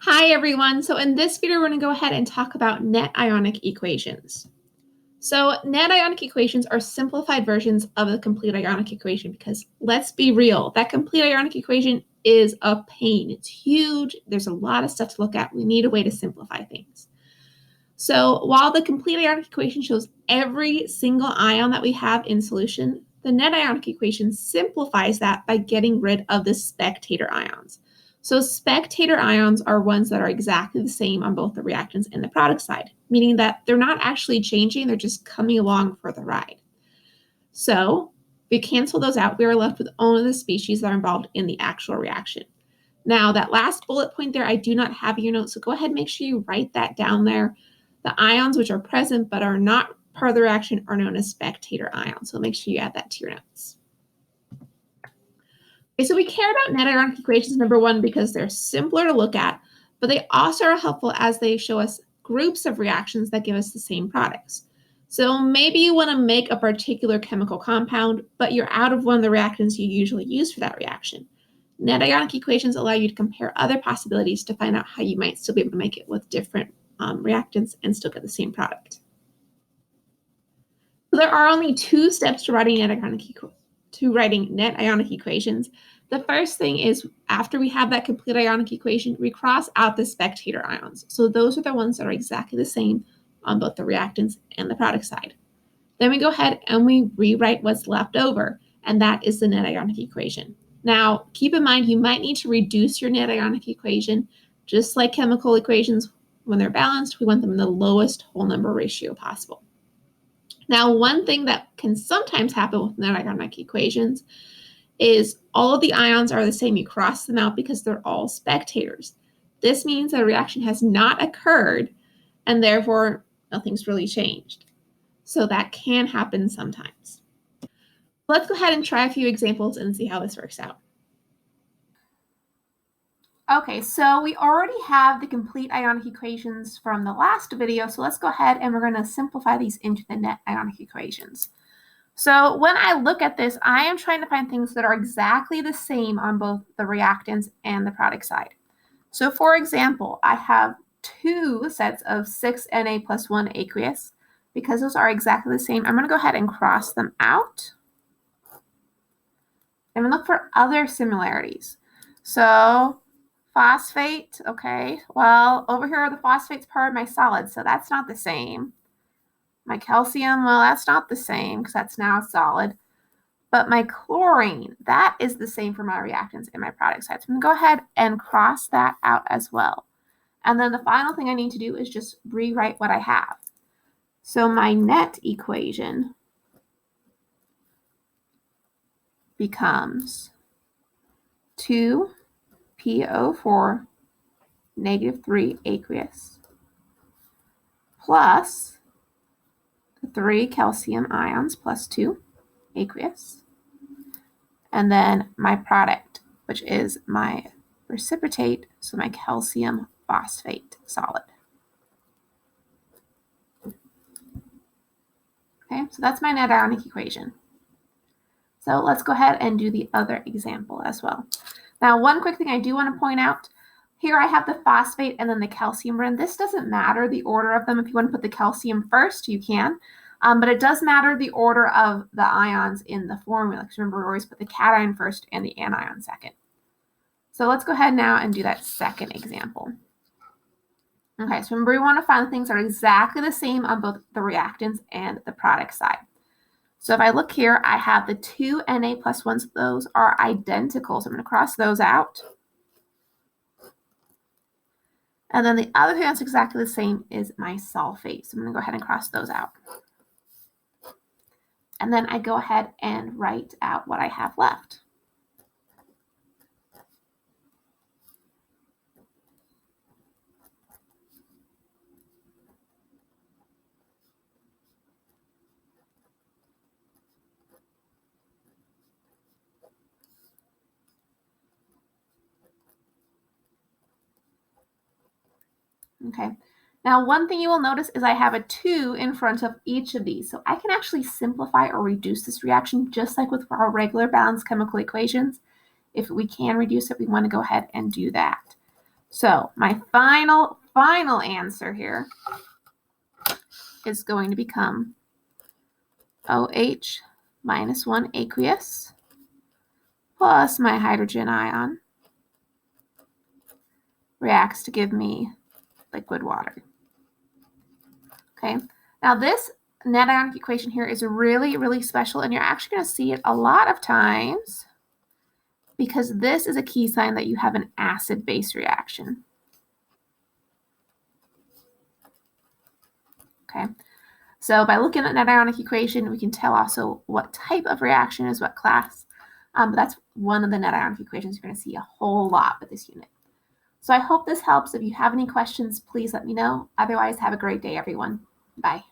Hi everyone. So in this video, we're going to go ahead and talk about net ionic equations. So net ionic equations are simplified versions of the complete ionic equation because let's be real, that complete ionic equation is a pain. It's huge. There's a lot of stuff to look at. We need a way to simplify things. So while the complete ionic equation shows every single ion that we have in solution, the net ionic equation simplifies that by getting rid of the spectator ions. So spectator ions are ones that are exactly the same on both the reactants and the product side, meaning that they're not actually changing, they're just coming along for the ride. So if we cancel those out, we are left with only the species that are involved in the actual reaction. Now, that last bullet point there, I do not have in your notes, so go ahead and make sure you write that down there. The ions which are present but are not part of the reaction are known as spectator ions, so make sure you add that to your notes. Okay, so we care about net ionic equations, number one, because they're simpler to look at, but they also are helpful as they show us groups of reactions that give us the same products. So maybe you want to make a particular chemical compound, but you're out of one of the reactants you usually use for that reaction. Net ionic equations allow you to compare other possibilities to find out how you might still be able to make it with different reactants and still get the same product. So there are only two steps to writing net ionic equations. The first thing is after we have that complete ionic equation, we cross out the spectator ions. So those are the ones that are exactly the same on both the reactants and the product side. Then we go ahead and we rewrite what's left over, and that is the net ionic equation. Now, keep in mind, you might need to reduce your net ionic equation. Just like chemical equations, when they're balanced, we want them in the lowest whole number ratio possible. Now, one thing that can sometimes happen with net ionic equations is all of the ions are the same. You cross them out because they're all spectators. This means that a reaction has not occurred, and therefore nothing's really changed. So that can happen sometimes. Let's go ahead and try a few examples and see how this works out. Okay, so we already have the complete ionic equations from the last video, so let's go ahead and we're going to simplify these into the net ionic equations. So when I look at this, I am trying to find things that are exactly the same on both the reactants and the product side. So for example, I have two sets of 6Na plus 1 aqueous. Because those are exactly the same, I'm going to go ahead and cross them out. I'm going to look for other similarities. So phosphate, okay, well, over here the phosphate's part of my solid, so that's not the same. My calcium, well, that's not the same because that's now solid. But my chlorine, that is the same for my reactants and my product side. So I'm going to go ahead and cross that out as well. And then the final thing I need to do is just rewrite what I have. So my net equation becomes 2PO4 negative 3 aqueous plus 3 calcium ions plus 2 aqueous, and then my product, which is my precipitate, so my calcium phosphate solid. Okay, so that's my net ionic equation. So let's go ahead and do the other example as well. Now, one quick thing I do want to point out, here I have the phosphate and then the calcium ring. This doesn't matter the order of them. If you want to put the calcium first, you can. But it does matter the order of the ions in the formula. Because remember, we always put the cation first and the anion second. So let's go ahead now and do that second example. Okay, so remember, we want to find things that are exactly the same on both the reactants and the product side. So if I look here, I have the 2 Na plus 1s. Those are identical. So I'm going to cross those out. And then the other thing that's exactly the same is my sulfate. So I'm going to go ahead and cross those out. And then I go ahead and write out what I have left. Okay, now one thing you will notice is I have a 2 in front of each of these. So I can actually simplify or reduce this reaction just like with our regular balanced chemical equations. If we can reduce it, we want to go ahead and do that. So my final answer here is going to become OH minus 1 aqueous plus my hydrogen ion reacts to give me liquid water. Okay, now this net ionic equation here is really, really special, and you're actually going to see it a lot of times because this is a key sign that you have an acid-base reaction. Okay, so by looking at net ionic equation, we can tell also what type of reaction is what class. But that's one of the net ionic equations you're going to see a whole lot with this unit. So I hope this helps. If you have any questions, please let me know. Otherwise, have a great day, everyone. Bye.